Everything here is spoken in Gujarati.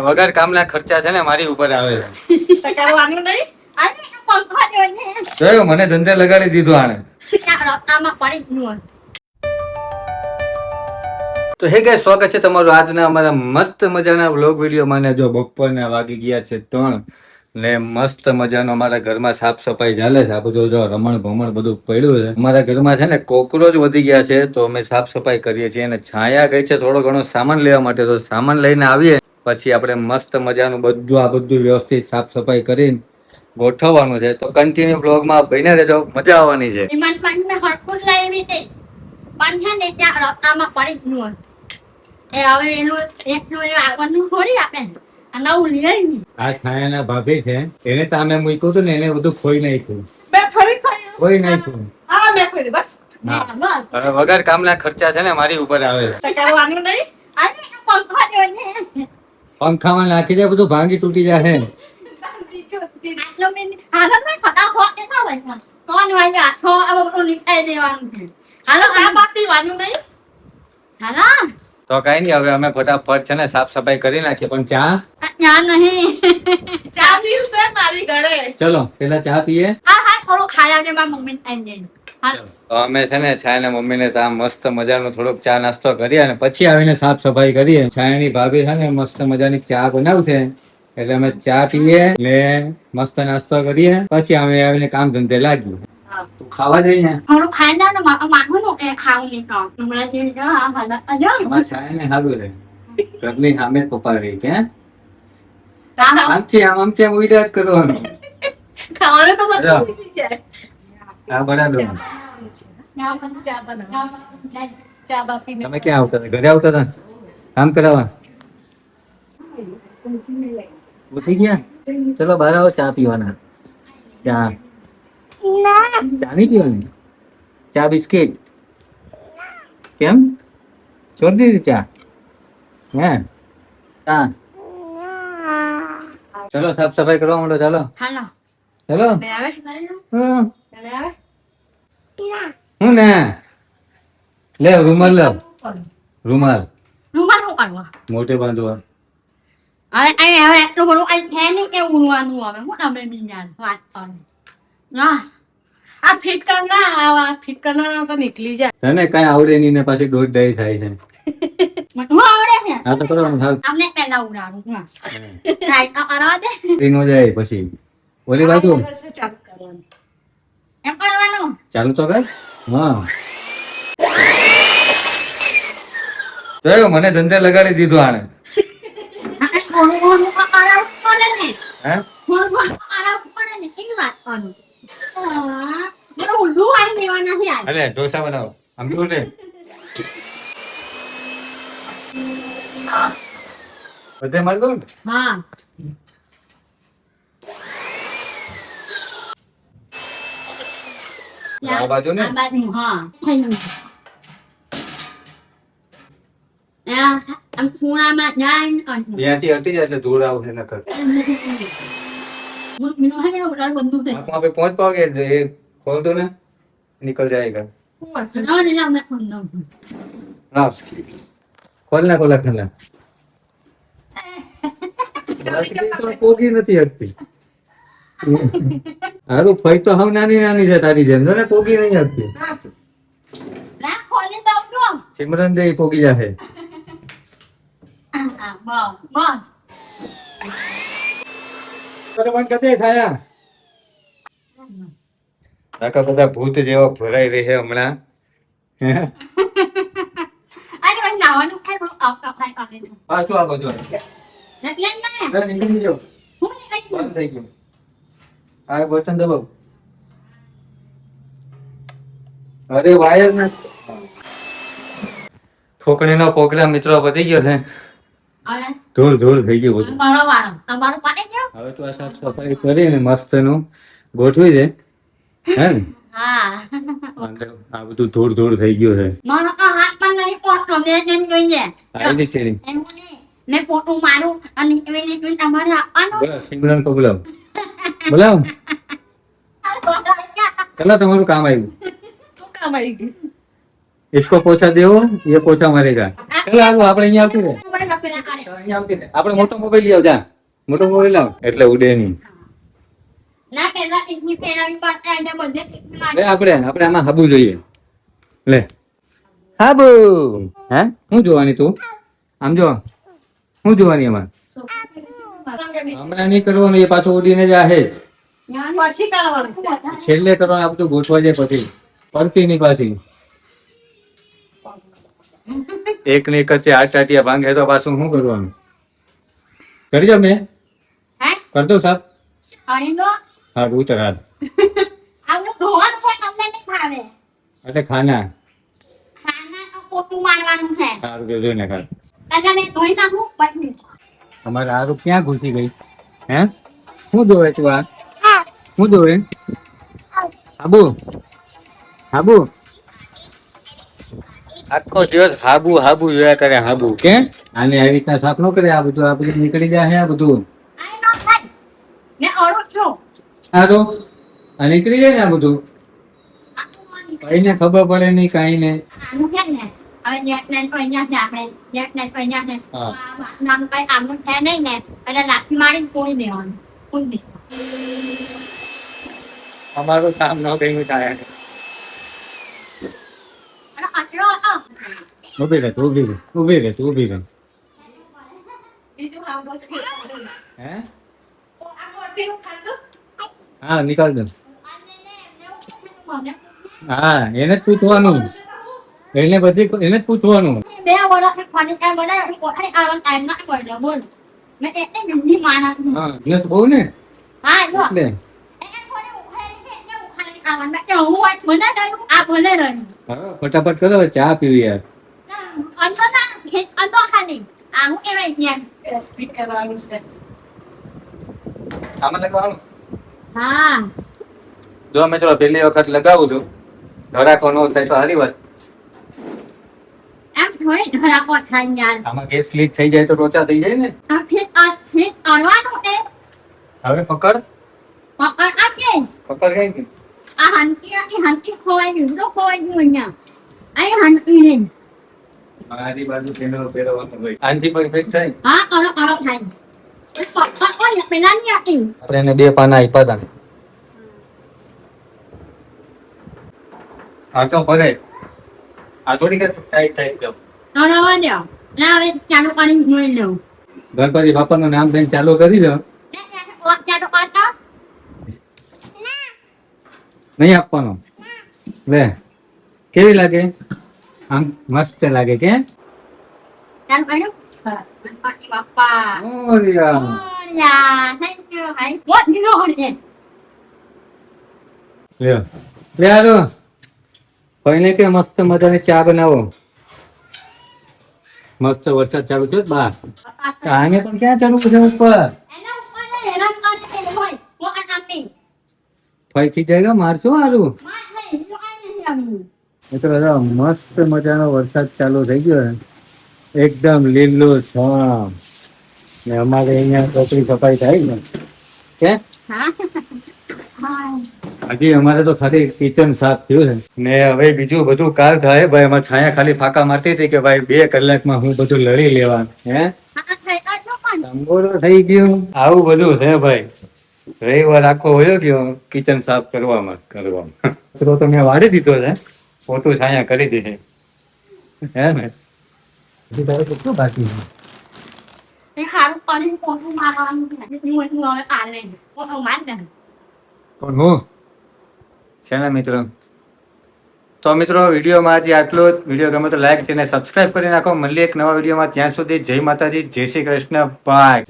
વગર કામના ખર્ચા છે ને મારી ઉપર આવે તો કરવાનું નહીં. અરે પંખો જોઈએ જોયો મને ધંધે લગાડી દીધો આને. રસ્તામાં પડી ગયું. તો હે ગાઈસ, સ્વાગત છે તમારું આજના અમારા મસ્ત મજાના વ્લોગ વિડીયોમાં. ને જો બપોરના વાગી ગયા છે 3 ને મસ્ત મજાનો અમારા ઘરમાં સાફ સફાઈ ચાલે છે. આ બધું જો રમણ ભમણ બધું પડ્યું છે. અમારા ઘરમાં છે ને કોકરોચ વધી ગયા છે તો અમે સાફ સફાઈ કરીએ છીએ. અને છાયા ગઈ છે થોડો ઘણો સામાન લેવા માટે, તો સામાન લઈને આવીએ પછી આપણે મસ્ત મજાનું બધું આ બધું વ્યવસ્થિત સાફ સફાઈ કરીને ગોઠવવાનું છે. તો કન્ટિન્યુ બ્લોગમાં બન્યા રહેજો, મજા આવવાની છે. ઈમાન ફાઈન મે હરકુલ લાવી દે પણ છે ને ત્યાં રસ્તામાં પડી ગયું. એ હવે એનું એકલું એ આગળનું થોડી આપે આ નવું લઈ આવી. આ છાયાના ભાભી છે, એને તો અમે મૂક્યું હતું ને એને બધું ખોઈ નાખ્યું. બે થોડી ખાઈ. ખોઈ નાખ્યું. હા મેં ખોઈ દે બસ. હવે વગર કામના ખર્ચા છે ને મારી ઉપર આવે. તો કરવાનું નહીં. અરે પંખો જોઈએ પંખામાં નાખી દે બધું ભાંગી તૂટી જાય. આટલો મેં હાલો મેં ફટાફટ કે ના ભાઈ કોણ વાય આખો આ બધું નીકળી દેવાનું છે. હાલો આ બાપ પીવાનું નહીં. હાલો તો કઈ નહીં, હવે અમે ફટાફટ છે ને સાફ સફાઈ કરી નાખીએ. પણ ચા ત્યાં નહીં. ચા મિલ છે મારી ઘરે. ચલો પેલા ચા પીએ. હા હા થોડું ખાયા દે મારા મમ્મી આવીને. હા તો અમે છે ને છાયા ને મમ્મીને ત્યાં મસ્ત મજાનો થોડોક ચા નાસ્તો કરીએ અને પછી આવીને સાફ સફાઈ કરીએ. છાયાની ભાભી છે ને મસ્ત મજાની ચા બનાવશે એટલે અમે ચા પીએ ને મસ્ત નાસ્તો કરીએ પછી અમે આવીને કામ ધંધે લાગીએ. તું ખાવા જઈએ. થોડું ખાઈ ના તો માખું કે ખાવું નહીં તો હમણાં જે આ હાલત અજો અમારા છાયાને સારું રહે. ઘરની સામે જ પપ્પા રહી કે રામ આમથી આમ ઉઈડા જ કરવાનું. ખાવાનું તો બધું મળી જાય. આ બરાબર. ચા બનાવ. ચા બાપીને તમે ક્યાં આવતા હતા? ઘરે આવતા હતા કામ કરાવવા? ઉઠી ગયા? ચલો બહાર આવો, ચા પીવાના. ચા ચા નહીં પીવાની? ચા બિસ્કિટ કેમ છોડી દીધી ચા? હે ચા ચલો સાફ સફાઈ કરવા માંડો. ચાલો હાલો ચલો. ને આવે હમ. ને આવે. હું ને લે રૂમાલ લે. રૂમાલ રૂમાલ નું કરવા મોટે બાંધવા. હવે અહીં હવે એટલું બધું અહીં છે નહીં કે ઉડવાનું હવે હું તમે બીજા વાત કરું ના આ ફિટ કર ના આવા ફિટ કરનારા તો નીકળી જાય. તને કઈ આવડે નહીં ને પાછી દોઢ દહીં થાય છે. હું આવડે છે આ તો કરવાનું થાવ. અમને પહેલા ઉડાડું હા ટ્રાય તો કરવા દે નો જાય પછી ઓલી બાજુ આ વર્ષે ચાલુ કરવાનું. એમ કરવાનું ચાલુ તો કર. હા જોયો મને ધંધે લગાડી દીધો આને. આ થોડું ઘણું કરાવવું પડે ને હે થોડું ઘણું કરાવવું પડે ને એની વાત કરું મને ઉલ્લું વાળી દેવાના છે યાર અરે ઢોસા બનાવો આમ તો લે. બધે મારી દઉં ને. હા આ બાજુ ને? આ બાજુ હા થઈ ગયું આમ ખૂણામાં જાય ને કંઠ ત્યાંથી હટી જાય એટલે ધૂળ આવશે નકર. મીનું હે મેં ઉડાડ બંધુ દે આંખમાં पे पहुंच पाओगे ये खोल दो ना निकल जाएगा. શું હશે? ના ને ના ખોલ દઉં हाँ खोलना खोला खोलना. પોગી નથી હકતી. હારું ફઈ તો હવ નાની નાની છે તારી જેમ ને પોગી નહીં હકતી. ના ખોલી દઉં તો સિમરન દે પોગી જાહે. હા બસ અરે મન કદે ખાયા નાકા બધા ભૂત જેવા ભરાઈ રહી છે હમણાં. અરે ભાઈ નાવાનું ખાઈ બહુ આવતા ખાઈ પાકે પાછું આ બધું એટલે ના નીકળી જાવ. હું નીકળી બંધ થઈ ગયું. આ બટન દબાવ. અરે વાયર ના ઠોકણીનો પ્રોગ્રામ મિત્રો વધી ગયો છે. હવે ધૂળ ધૂળ થઈ ગયું બધું. મારો વારો તમારું પાડે ગયો હવે તો આ સાફ સફાઈ કરીને મસ્ત નું ગોઠવી દે હે ને. હા અંદર આ બધું ધૂળ ધૂળ થઈ ગયું છે. મારો તો હાથ પણ નહીં પહોંચતો મેં જેમ જોઈએ આઈડી સીડી એમ નહીં મેં ફોટો મારું અને એમને જોઈને તમારે આપવાનું બોલો સિમરન કો બોલાવ બોલાવ. ચલો તમારું કામ આવ્યું. શું કામ આવી ગયું? इसको पोछा देवो ये पोछा मारेगा. चलो આપણે અહીંયા આવતી રહે. પેલા કાઢે. અહીંયા આવતી ને. આપણે મોટો મોબાઈલ લઈ આવ જા. મોટો મોબાઈલ લાવ એટલે ઉડે નહીં. ના પેલા ટીપની ફેરવી પડતા એને બધે ટીપની લે મારી. આપણે આમાં હાબુ જોઈએ. લે હાબુ. હે શું જોવાની તું? આમ જો. શું જોવાની એમાં? હમણાં નહીં કરવાનું, એ પાછો ઉડીને જ આહે. પછી કરવાનું છેલ્લે કરવાનું, આ બધું ગોઠવા જાય પછી પડતી નહીં પાછી. એક ને એક જ છે, આઠ ટાટિયા ભાંગે તો પાછું શું કરવાનું? કરી જાવ મેં હે? કર દઉં સાહેબ. અને તો હા ઉતર હાલ. આવું ધોવાનું છે તમને નહીં ભાવે. એટલે ખાના ખાના તો પોતું મારવાનું છે. સારું કે જોઈને ખાલ. કાકા મેં ધોઈ નાખું પછી. અમારે આરું ક્યાં ઘૂસી ગઈ? હે શું જોવે તું? આ શું જોવે? હાબુ હાબુ આખો દિવસ હાબુ હાબુ જોયા કરે. હાબુ કે આને આવી રીતના સાફ ન કરે. આ બધું નીકળી જાય. આ બધું આઈ નો થાય. મેં અડું છું. સારું આ નીકળી જાય ને આ બધું. આખું માની. કઈને ખબર પડે નહીં કાંઈ ને. આનું છે ને હવે નેટ કોઈ ના છે આપણે નેટ કોઈ ના છે. હા. નામ કઈ આમનું છે નહીં ને એટલે લાઠી મારીને પૂરી દેવાનું. પૂરી દે. અમારું કામ ન કઈ થાય. અને આટલો હતો. ઉભી રહે તું, ઊભી રહે, ઊભી રહે તું, ઊભી રહે. બીજું હા બોલ હે આ ગોઠવીનું ખાધું હા નીકાળ દે. અને ને એમને મને હા એને જ પૂછવાનું. એને જ પૂછવાનું. બે વર્ષ ખાલી એમ બનાવ્યું કોઠારી આવવાનું ટાઈમ ના પડ્યો બોલ મેં એટલે બીજી માના હા એને તો બહુ ને હા જો એટલે એને થોડી ઉખાડી છે એટલે ઉખાડી આવવાનું મેં હું વાત બનાવ્યું આ ભલે રહ્યું હા ફટાફટ કરો હવે ચા પીવી યાર. અંતો ના અંતો ખાલી આ હું એવાય ત્યાં સ્પીડ કરવાનું છે આમાં લગાવવાનું. હા જો મેં તો પહેલી વખત લગાવું છું. ધડાકો ન થાય તો સારી વાત. એમ થોડી ધરાકો થાય યાર આમાં ગેસ લીક થઈ જાય તો રોચા થઈ જાય ને. આ ફીટ કરવાનું એ હવે પકડ પકડ આપે પકડ કઈ કે આ હંકી ખોવાઈ ગયું તો ખોવાઈ ગયું અહીંયા આ હંકી ને મારી બાજુ કેમેરો ફેરવવાનો હોય. આનથી પરફેક્ટ થાય. હા અડો થાય પકડ પેલા ની હતી આપણે એને 2 પાના આપ્યા હતા. આ તો ભલે આ થોડી કે ટાઈટ થાય કેમ. નવા દો ના હવે ચાલુ કરી જોઈ લઉં ગણપતિ બાપાનું નામ લઈને ચાલુ કરી દો. ચાલુ કરતો નહીં આપવાનો. લે કેવી લાગે? આમ મસ્ત લાગે કે? ચાલુ કર્યું ગણપતિ બાપા ઓરિયા. ઓરિયા થેન્ક યુ ભાઈ મોત દીનો હોડે લ્યો લે આલો કોઈને કે મસ્ત મજાની ચા બનાવો. મસ્ત વરસાદ ચાલુ થયો બા. આને પણ ક્યાં ચાલુ છે ઉપર? એના ઉપર ને હેરાન કરે છે ભાઈ હું આ આપી ફઈકી જાય મારશું હારું. માર નહીં હું આ નહીં આવું મિત્રો જો મસ્ત મજાનો વરસાદ ચાલુ થઈ ગયો છે. એકદમ લીલું છમ ને અમારે અહીંયા ચોકડી સફાઈ થાય ને કે હા હા હજી અમારે તો ખાલી કિચન સાફ થયું છે ને હવે બીજું બધું કાર થાય ભાઈ. અમારે છાયા ખાલી ફાંકા મારતી હતી કે ભાઈ 2 કલાકમાં હું બધું લડી લેવાનું. હે હા થઈ તો પણ તંબોરો થઈ ગયું. આવું બધું છે ભાઈ. રવિવાર આખો હોયો ગયો કિચન સાફ કરવામાં. તો મેં વાળી દીધો છે. ફોટો છાયા કરી દીધી. હે ને હજી તારે કેટલું બાકી છે? એ હારું કરીને પોતું મારવાનું છે હું હવે કાલે પોતું માર દે કોણ હું છે ને મિત્રો. તો મિત્રો વિડીયોમાં આજે આટલું જ. વિડીયો ગમે તો લાઈક છે ને સબસ્ક્રાઇબ કરી નાખો. મળીએ એક નવા વિડીયોમાં. ત્યાં સુધી જય માતાજી, જય શ્રી કૃષ્ણ, બાય.